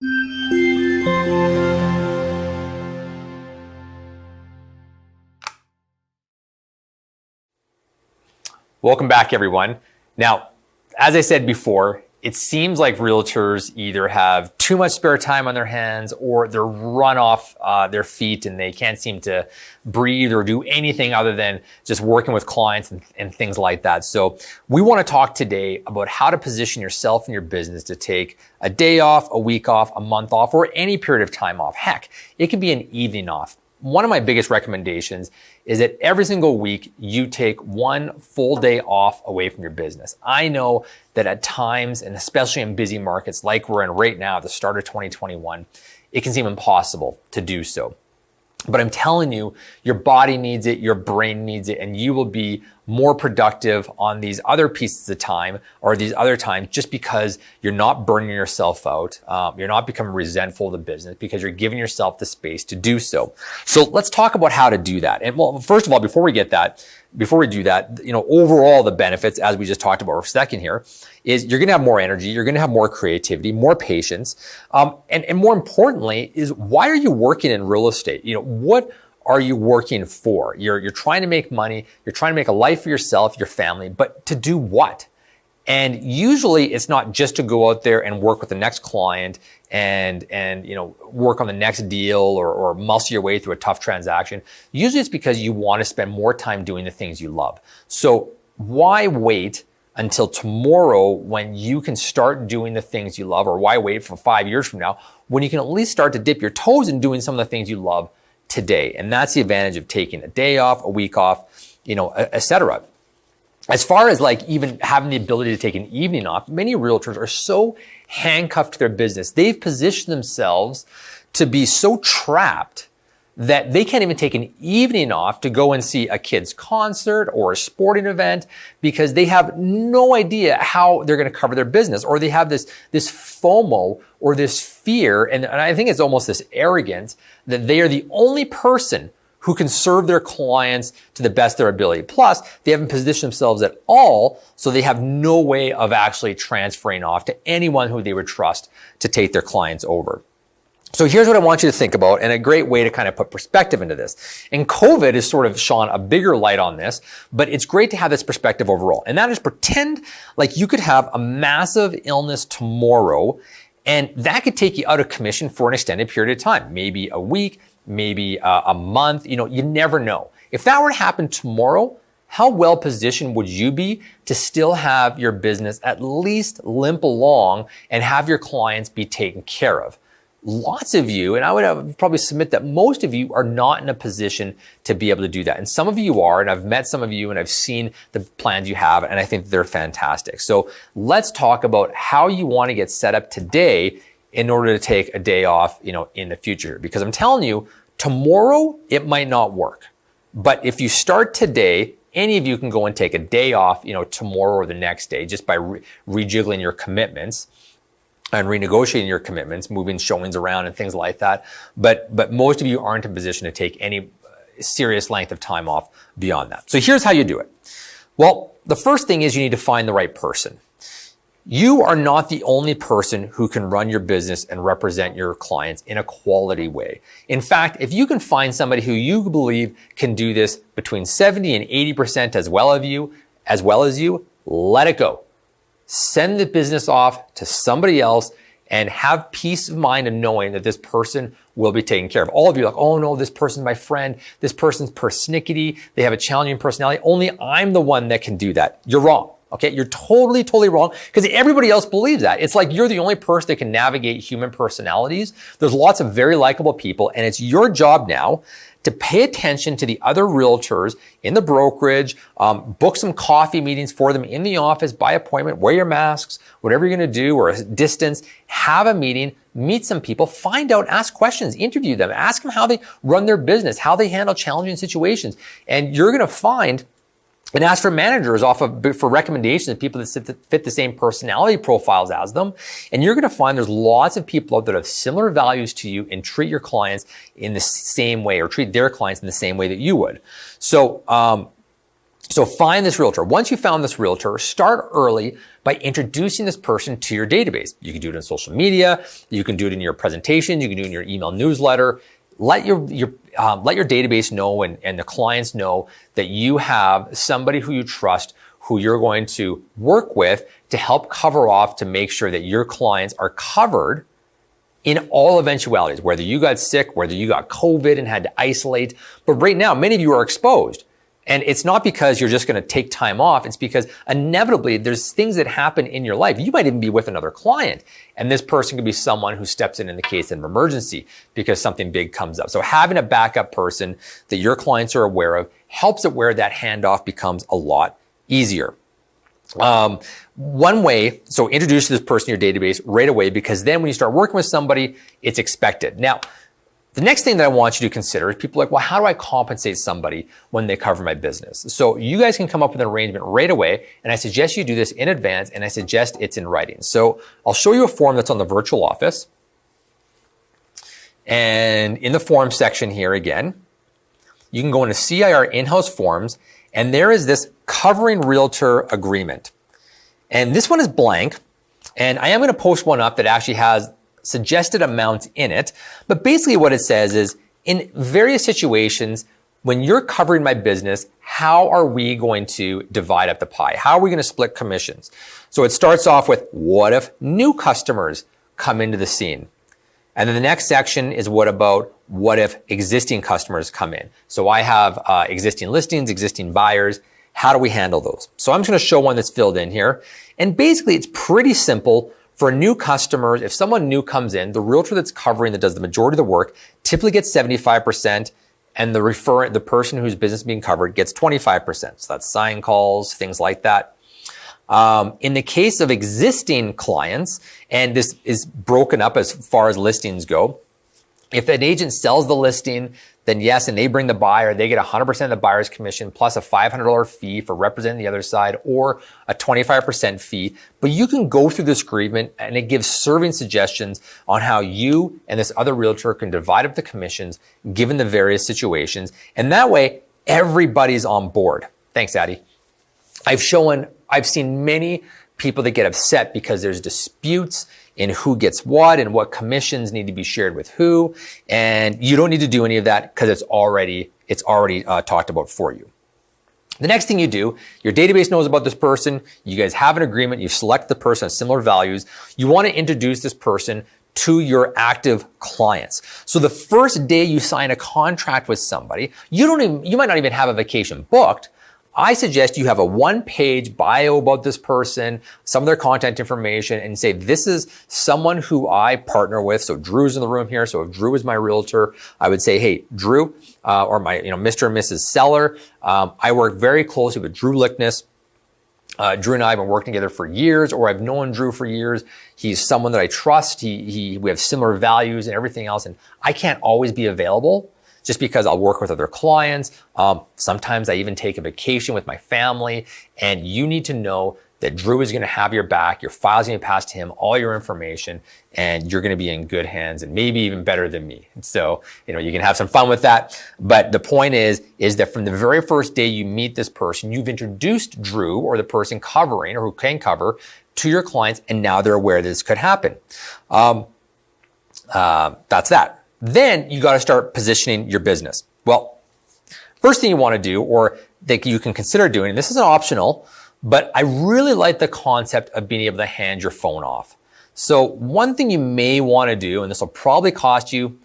Welcome back, everyone. Now, as I said before, it seems like realtors either have too much spare time on their hands or they're run off their feet and they can't seem to breathe or do anything other than just working with clients and things like that. So we want to talk today about how to position yourself and your business to take a day off, a week off, a month off, or any period of time off. Heck, it could be an evening off. One of my biggest recommendations is that every single week you take one full day off away from your business. I know that at times, and especially in busy markets like we're in right now, at the start of 2021, it can seem impossible to do so. But I'm telling you, your body needs it, your brain needs it, and you will be more productive on these other pieces of time or these other times just because you're not burning yourself out. You're not becoming resentful of the business because you're giving yourself the space to do so. So let's talk about how to do that. And well, first of all, before we do that, overall the benefits, as we just talked about for a second here, is you're going to have more energy, you're going to have more creativity, more patience, and more importantly is why are you working in real estate? What are you working for? You're trying to make money, you're trying to make a life for yourself, your family, but to do what? And usually it's not just to go out there and work with the next client and work on the next deal or muscle your way through a tough transaction. Usually it's because you want to spend more time doing the things you love. So why wait until tomorrow when you can start doing the things you love, or why wait for 5 years from now when you can at least start to dip your toes in doing some of the things you love today? And that's the advantage of taking a day off, a week off, etc. As far as like even having the ability to take an evening off, many realtors are so handcuffed to their business. They've positioned themselves to be so trapped that they can't even take an evening off to go and see a kid's concert or a sporting event because they have no idea how they're going to cover their business, or they have this FOMO or this fear. And I think it's almost this arrogance that they are the only person who can serve their clients to the best of their ability. Plus, they haven't positioned themselves at all, so they have no way of actually transferring off to anyone who they would trust to take their clients over. So here's what I want you to think about, and a great way to kind of put perspective into this. And COVID has sort of shone a bigger light on this, but it's great to have this perspective overall. And that is, pretend like you could have a massive illness tomorrow, and that could take you out of commission for an extended period of time, maybe a week, maybe a month. You never know. If that were to happen tomorrow, how well positioned would you be to still have your business at least limp along and have your clients be taken care of? Lots of you, and I would probably submit that most of you are not in a position to be able to do that. And some of you are, and I've met some of you and I've seen the plans you have, and I think they're fantastic. So let's talk about how you want to get set up today in order to take a day off, in the future. Because I'm telling you, tomorrow it might not work. But if you start today, any of you can go and take a day off, tomorrow or the next day, just by rejiggling your commitments and renegotiating your commitments, moving showings around and things like that. But most of you aren't in a position to take any serious length of time off beyond that. So here's how you do it. Well, the first thing is you need to find the right person. You are not the only person who can run your business and represent your clients in a quality way. In fact, if you can find somebody who you believe can do this between 70 and 80% as well as you, let it go. Send the business off to somebody else and have peace of mind and knowing that this person will be taken care of. All of you are like, oh no, this person's my friend. This person's persnickety. They have a challenging personality. Only I'm the one that can do that. You're wrong. Okay, you're totally wrong, because everybody else believes that. It's like you're the only person that can navigate human personalities. There's lots of very likable people, and it's your job now to pay attention to the other realtors in the brokerage, book some coffee meetings for them in the office by appointment, wear your masks, whatever you're going to do, or a distance, have a meeting, meet some people, find out, ask questions, interview them, ask them how they run their business, how they handle challenging situations. And you're going to find, and ask for managers for recommendations of people that fit the same personality profiles as them. And you're going to find there's lots of people out there that have similar values to you and treat your clients in the same way, or treat their clients in the same way that you would. So, So find this realtor. Once you found this realtor, start early by introducing this person to your database. You can do it on social media. You can do it in your presentation. You can do it in your email newsletter. Let your database know and the clients know that you have somebody who you trust, who you're going to work with to help cover off to make sure that your clients are covered in all eventualities, whether you got sick, whether you got COVID and had to isolate. But right now, many of you are exposed. And it's not because you're just going to take time off. It's because inevitably there's things that happen in your life. You might even be with another client, and this person could be someone who steps in the case of emergency because something big comes up. So having a backup person that your clients are aware of helps it where that handoff becomes a lot easier. One way, so introduce this person to your database right away, because then when you start working with somebody, it's expected. Now, the next thing that I want you to consider is people are like, well, how do I compensate somebody when they cover my business? So you guys can come up with an arrangement right away, and I suggest you do this in advance, and I suggest it's in writing. So I'll show you a form that's on the virtual office. And in the form section here again, you can go into CIR in-house forms, and there is this covering realtor agreement. And this one is blank, and I am going to post one up that actually has suggested amounts in it. But basically what it says is, in various situations, when you're covering my business, how are we going to divide up the pie? How are we going to split commissions? So it starts off with, what if new customers come into the scene? And then the next section is what if existing customers come in? So I have existing listings, existing buyers. How do we handle those? So I'm just going to show one that's filled in here. And basically it's pretty simple. For new customers, if someone new comes in, the realtor that's covering, that does the majority of the work, typically gets 75%, and the person whose business is being covered gets 25%. So that's sign calls, things like that. In the case of existing clients, and this is broken up as far as listings go, if an agent sells the listing, then yes, and they bring the buyer, they get 100% of the buyer's commission plus a $500 fee for representing the other side, or a 25% fee. But you can go through this agreement, and it gives serving suggestions on how you and this other realtor can divide up the commissions given the various situations. And that way, everybody's on board. Thanks, Addie. I've seen many people that get upset because there's disputes in who gets what and what commissions need to be shared with who. And you don't need to do any of that because it's already talked about for you. The next thing you do, your database knows about this person. You guys have an agreement. You've selected the person with similar values. You want to introduce this person to your active clients. So the first day you sign a contract with somebody, you might not even have a vacation booked. I suggest you have a one-page bio about this person, some of their contact information, and say, this is someone who I partner with. So Drew's in the room here. So if Drew is my realtor, I would say, hey, Drew, or my, Mr. and Mrs. Seller, I work very closely with Drew Lickness. Drew and I have been working together for years, or I've known Drew for years. He's someone that I trust. We have similar values and everything else. And I can't always be available, just because I'll work with other clients. Sometimes I even take a vacation with my family, and you need to know that Drew is going to have your back. Your file's going to pass to him, all your information, and you're going to be in good hands, and maybe even better than me. So, you can have some fun with that. But the point is that from the very first day you meet this person, you've introduced Drew, or the person covering, or who can cover, to your clients, and now they're aware this could happen. That's that. Then you got to start positioning your business. Well, first thing you want to do, or that you can consider doing, and this is optional, but I really like the concept of being able to hand your phone off. So one thing you may want to do, and this will probably cost you,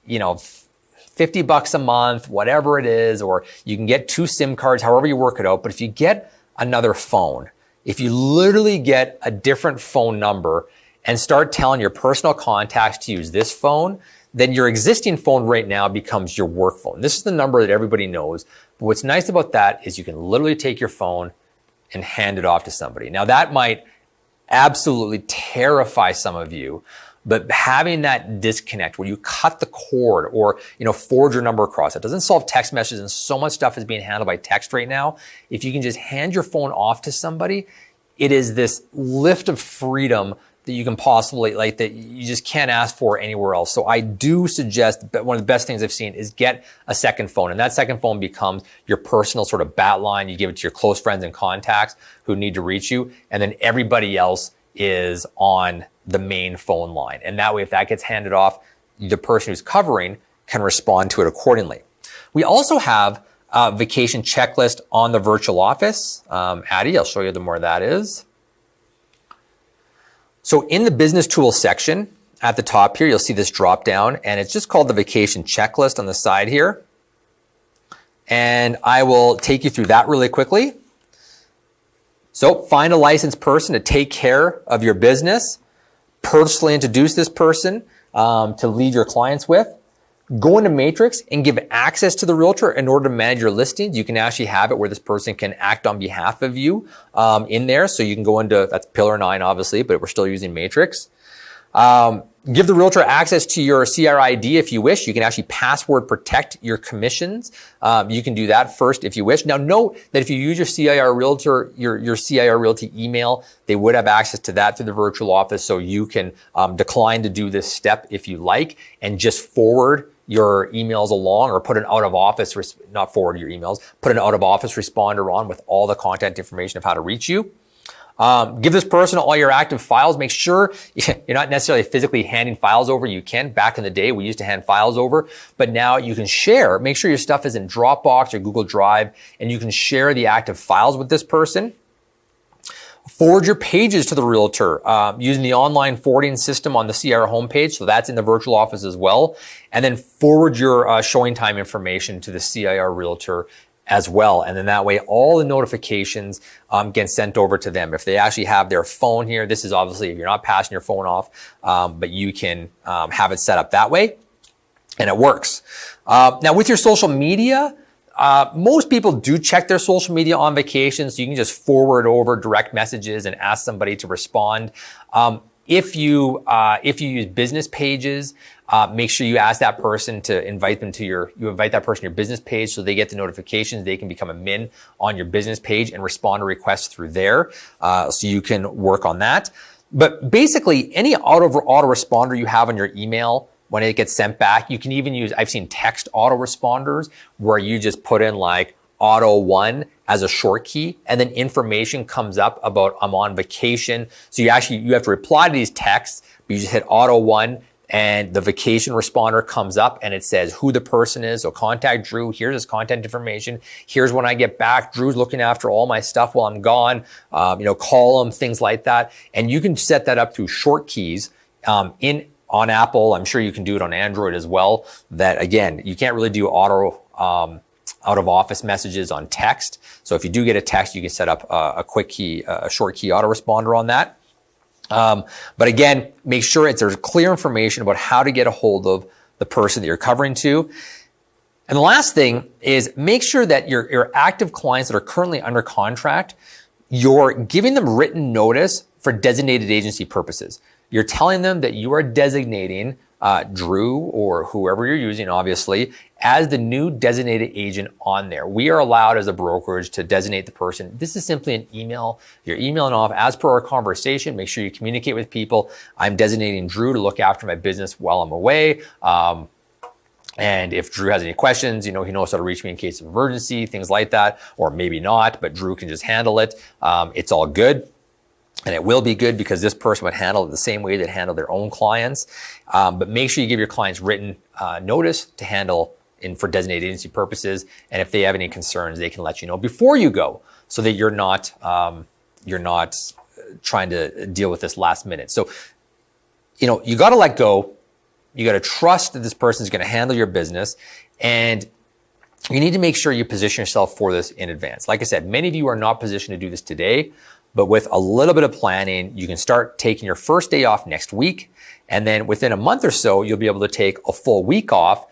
$50 a month, whatever it is, or you can get 2 SIM cards, however you work it out. But if you get another phone, if you literally get a different phone number and start telling your personal contacts to use this phone, then your existing phone right now becomes your work phone. This is the number that everybody knows. But what's nice about that is you can literally take your phone and hand it off to somebody. Now that might absolutely terrify some of you, but having that disconnect where you cut the cord or, forge your number across, it doesn't solve text messages, and so much stuff is being handled by text right now. If you can just hand your phone off to somebody, it is this lift of freedom that you can possibly, like, that you just can't ask for anywhere else. So I do suggest that one of the best things I've seen is get a second phone. And that second phone becomes your personal sort of bat line. You give it to your close friends and contacts who need to reach you. And then everybody else is on the main phone line. And that way, if that gets handed off, the person who's covering can respond to it accordingly. We also have a vacation checklist on the virtual office. Addie, I'll show you the more that is. So in the business tools section at the top here, you'll see this drop down, and it's just called the vacation checklist on the side here. And I will take you through that really quickly. So find a licensed person to take care of your business, personally introduce this person to lead your clients with. Go into Matrix and give access to the realtor in order to manage your listings. You can actually have it where this person can act on behalf of you in there. So you can go into, that's pillar 9 obviously, but we're still using Matrix. Give the realtor access to your CRID if you wish. You can actually password protect your commissions. You can do that first if you wish. Now note that if you use your CIR Realtor, your CIR Realty email, they would have access to that through the virtual office. So you can decline to do this step if you like and just forward your emails along, or put an out of office, not forward your emails, put an out of office responder on with all the contact information of how to reach you. Give this person all your active files. Make sure you're not necessarily physically handing files over. You can. Back in the day, we used to hand files over, but now you can share. Make sure your stuff is in Dropbox or Google Drive, and you can share the active files with this person. Forward your pages to the realtor using the online forwarding system on the CR homepage. So that's in the virtual office as well. And then forward your showing time information to the CIR realtor as well. And then that way, all the notifications get sent over to them. If they actually have their phone here, this is obviously if you're not passing your phone off, but you can have it set up that way, and it works. Now with your social media, most people do check their social media on vacation, so you can just forward over direct messages and ask somebody to respond. If you use business pages, make sure you ask that person to invite them to you invite that person to your business page so they get the notifications. They can become a min on your business page and respond to requests through there. So you can work on that. But basically, any autoresponder you have on your email, when it gets sent back, you can even use, I've seen text autoresponders where you just put in like auto 1 as a short key, and then information comes up about I'm on vacation. So you have to reply to these texts, but you just hit auto 1 and the vacation responder comes up and it says who the person is. So contact Drew. Here's his contact information. Here's when I get back. Drew's looking after all my stuff while I'm gone. Call him, things like that. And you can set that up through short keys on Apple. I'm sure you can do it on Android as well. That again, you can't really do out of office messages on text. So if you do get a text, you can set up a quick key, a short key autoresponder on that. But again, make sure there's clear information about how to get a hold of the person that you're covering to. And the last thing is make sure that your active clients that are currently under contract, you're giving them written notice for designated agency purposes. You're telling them that you are designating Drew or whoever you're using, obviously, as the new designated agent on there. We are allowed as a brokerage to designate the person. This is simply an email. You're emailing off as per our conversation. Make sure you communicate with people. I'm designating Drew to look after my business while I'm away. And if Drew has any questions, he knows how to reach me in case of emergency, things like that, or maybe not, but Drew can just handle it. It's all good. And it will be good because this person would handle it the same way they handle their own clients. But make sure you give your clients written notice to handle for designated agency purposes. And if they have any concerns, they can let you know before you go, so that you're not trying to deal with this last minute. So, you got to let go. You got to trust that this person is going to handle your business, and you need to make sure you position yourself for this in advance. Like I said, many of you are not positioned to do this today. But with a little bit of planning, you can start taking your first day off next week. And then within a month or so, you'll be able to take a full week off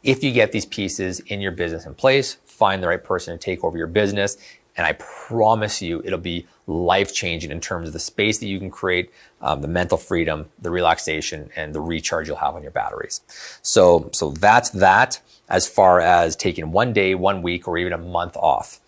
if you get these pieces in your business in place, find the right person to take over your business. And I promise you, it'll be life-changing in terms of the space that you can create, the mental freedom, the relaxation, and the recharge you'll have on your batteries. So that's that as far as taking one day, 1 week, or even a month off.